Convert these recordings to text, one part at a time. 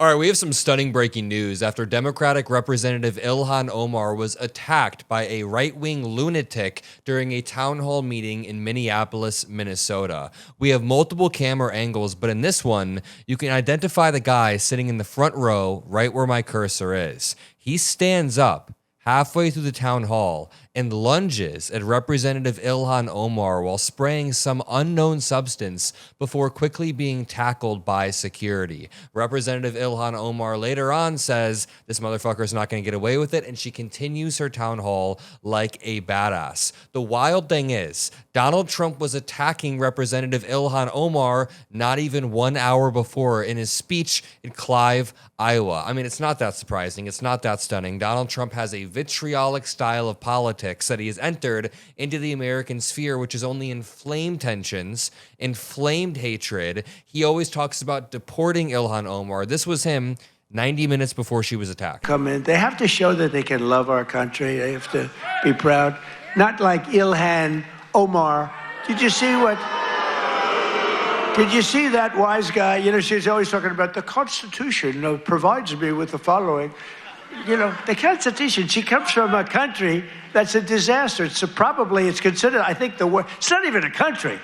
All right, we have some stunning breaking news after Democratic Representative Illhan Omar was attacked by a right-wing lunatic during a town hall meeting in Minneapolis, Minnesota. We have multiple camera angles, but in this one, you can identify the guy sitting in the front row right where my cursor is. He stands up halfway through the town hall and lunges at Representative Illhan Omar while spraying some unknown substance before quickly being tackled by security. Representative Illhan Omar later on says this motherfucker's not going to get away with it, and she continues her town hall like a badass. The wild thing is, Donald Trump was attacking Representative Illhan Omar not even 1 hour before in his speech in Clive, Iowa. I mean, it's not that surprising. It's not that stunning. Donald Trump has a vitriolic style of politics that he has entered into the American sphere, which is only inflamed tensions, inflamed hatred. He always talks about deporting Ilhan Omar. This was him 90 minutes before she was attacked. Come in. They have to show that they can love our country. They have to be proud. Not like Ilhan Omar. Did you see that wise guy? You know, she's always talking about the Constitution provides me with the following. You know, the Constitution, she comes from a country that's a disaster. It's considered, I think, the worst. It's not even a country,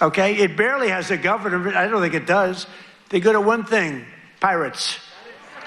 okay? It barely has a government. I don't think it does. They go to one thing, pirates.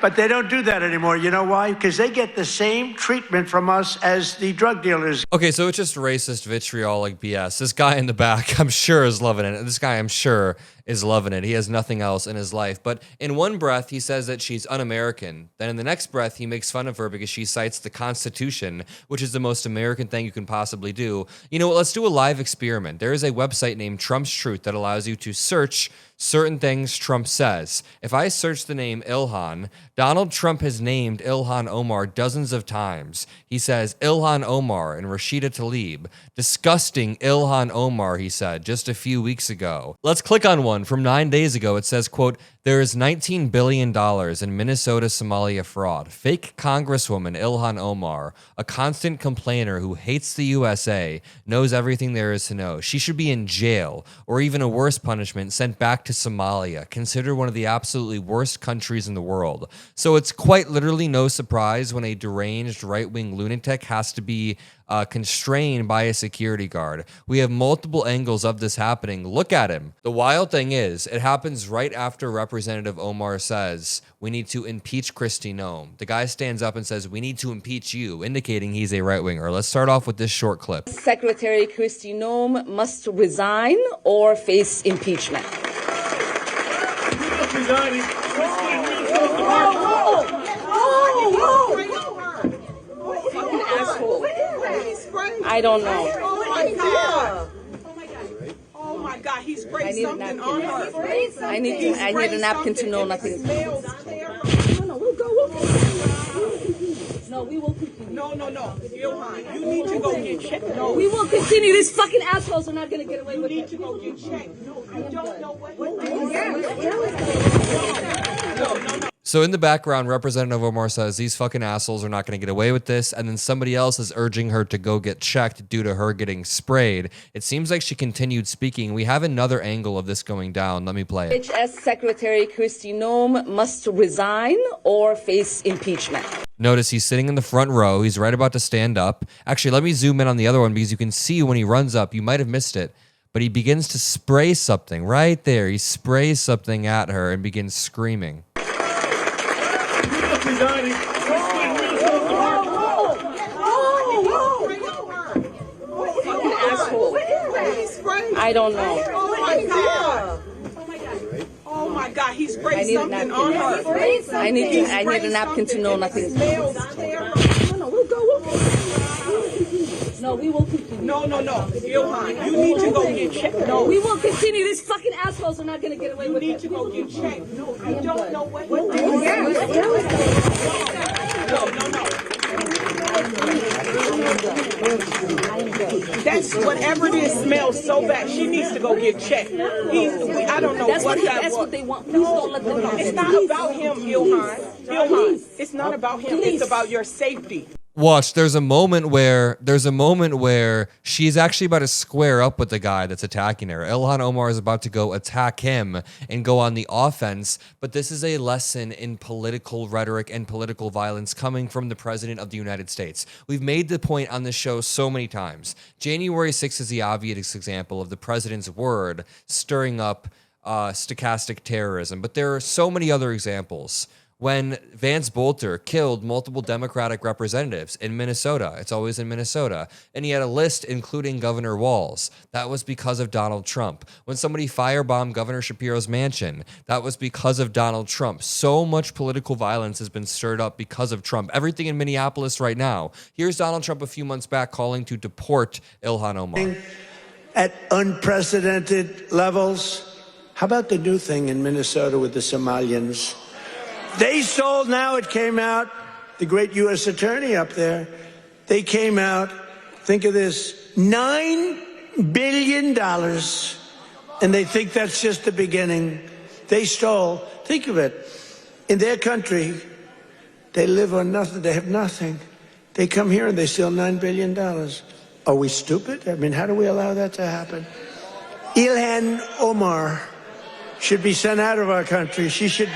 But they don't do that anymore. You know why? Because they get the same treatment from us as the drug dealers. Okay, so it's just racist, vitriolic BS. This guy in the back, I'm sure, is loving it. This guy, I'm sure, is loving it. He has nothing else in his life. But in one breath, he says that she's un-American. Then in the next breath, he makes fun of her because she cites the Constitution, which is the most American thing you can possibly do. You know what? Let's do a live experiment. There is a website named Trump's Truth that allows you to search certain things Trump says. If I search the name Ilhan, Donald Trump has named Ilhan Omar dozens of times. He says Ilhan Omar and Rashida Tlaib. Disgusting Ilhan Omar, he said just a few weeks ago. Let's click on one from 9 days ago. It says, quote, there is $19 billion in Minnesota Somalia fraud. Fake Congresswoman Ilhan Omar, a constant complainer who hates the USA, knows everything there is to know. She should be in jail, or even a worse punishment, sent back to Somalia, considered one of the absolutely worst countries in the world. So it's quite literally no surprise when a deranged right-wing lunatic has to be constrained by a security guard. We have multiple angles of this happening. Look at him. The wild thing is, it happens right after Representative Omar says, we need to impeach Kristi Noem. The guy stands up and says, we need to impeach you, indicating he's a right-winger. Let's start off with this short clip. Secretary Kristi Noem must resign or face impeachment. I don't know. Oh my God. Oh my God, he sprayed something on her. I need a napkin to know nothing. No, we will continue. No. Ilhan, you need to go get checked. No, we will continue. These fucking assholes are not going to get away with it. You need to go get checked. No, you don't know what. No. So in the background, Representative Omar says these fucking assholes are not going to get away with this, and then somebody else is urging her to go get checked due to her getting sprayed. It seems like she continued speaking. We have another angle of this going down. Let me play it. HHS Secretary Kristi Noem must resign or face impeachment. Notice he's sitting in the front row. He's right about to stand up. Actually, let me zoom in on the other one because you can see when he runs up. You might have missed it, but he begins to spray something right there. He sprays something at her and begins screaming. I don't know. Oh my God. Oh my God, he sprayed something on her. I need a napkin to know nothing. No, we will continue. No. Ilhan, you need to go get checked. No, we will continue. These fucking assholes are not going to get away with it. You need to go get checked. No, you don't know what. No. That's whatever this smells so bad. She needs to go get checked. I don't know what that was. That's what they want. Please don't let them know. It's not about him, Ilhan. It's not about him. It's about your safety. Watch, there's a moment where she's actually about to square up with the guy that's attacking her. Ilhan Omar is about to go attack him and go on the offense, but this is a lesson in political rhetoric and political violence coming from the President of the United States. We've made the point on this show so many times. January 6th is the obvious example of the president's word stirring up stochastic terrorism, but there are so many other examples. When Vance Bolter killed multiple Democratic representatives in Minnesota, it's always in Minnesota, and he had a list including Governor Walz, that was because of Donald Trump. When somebody firebombed Governor Shapiro's mansion, that was because of Donald Trump. So much political violence has been stirred up because of Trump. Everything in Minneapolis right now. Here's Donald Trump a few months back calling to deport Ilhan Omar. At unprecedented levels. How about the new thing in Minnesota with the Somalians? They sold, now it came out, the great U.S. attorney up there, they came out, think of this, $9 billion, and they think that's just the beginning. They stole, think of it, in their country, they live on nothing, they have nothing. They come here and they steal $9 billion. Are we stupid? I mean, how do we allow that to happen? Ilhan Omar should be sent out of our country. She should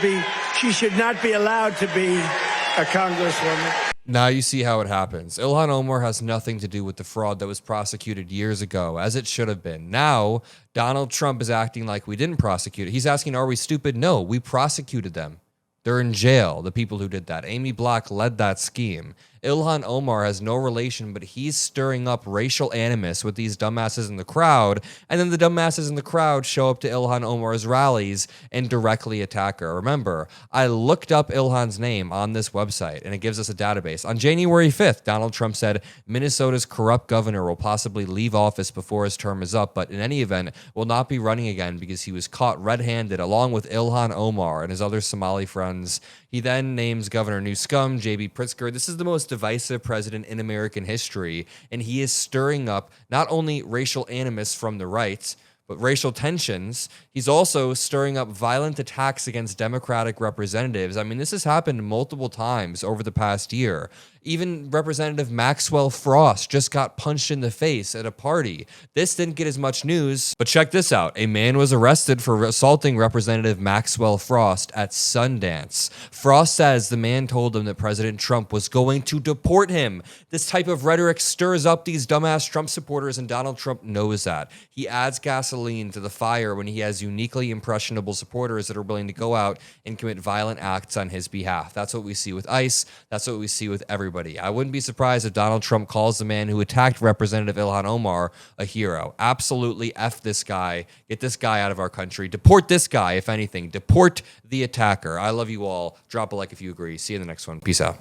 not be allowed to be a congresswoman. Now you see how it happens. Ilhan Omar has nothing to do with the fraud that was prosecuted years ago, as it should have been. Now, Donald Trump is acting like we didn't prosecute it. He's asking, are we stupid? No, we prosecuted them. They're in jail, the people who did that. Amy Black led that scheme. Ilhan Omar has no relation, but he's stirring up racial animus with these dumbasses in the crowd, and then the dumbasses in the crowd show up to Ilhan Omar's rallies and directly attack her. Remember, I looked up Ilhan's name on this website, and it gives us a database. On January 5th, Donald Trump said Minnesota's corrupt governor will possibly leave office before his term is up, but in any event, will not be running again because he was caught red-handed along with Ilhan Omar and his other Somali friends. He then names Governor Newsom, J.B. Pritzker. This is the most divisive president in American history, and he is stirring up not only racial animus from the right, but racial tensions. He's also stirring up violent attacks against Democratic representatives. I mean, this has happened multiple times over the past year. Even Representative Maxwell Frost just got punched in the face at a party. This didn't get as much news, but check this out. A man was arrested for assaulting Representative Maxwell Frost at Sundance. Frost says the man told him that President Trump was going to deport him. This type of rhetoric stirs up these dumbass Trump supporters, and Donald Trump knows that. He adds gasoline to the fire when he has uniquely impressionable supporters that are willing to go out and commit violent acts on his behalf. That's what we see with ICE. That's what we see with everybody. I wouldn't be surprised if Donald Trump calls the man who attacked Representative Ilhan Omar a hero. Absolutely F this guy. Get this guy out of our country. Deport this guy, if anything. Deport the attacker. I love you all. Drop a like if you agree. See you in the next one. Peace out.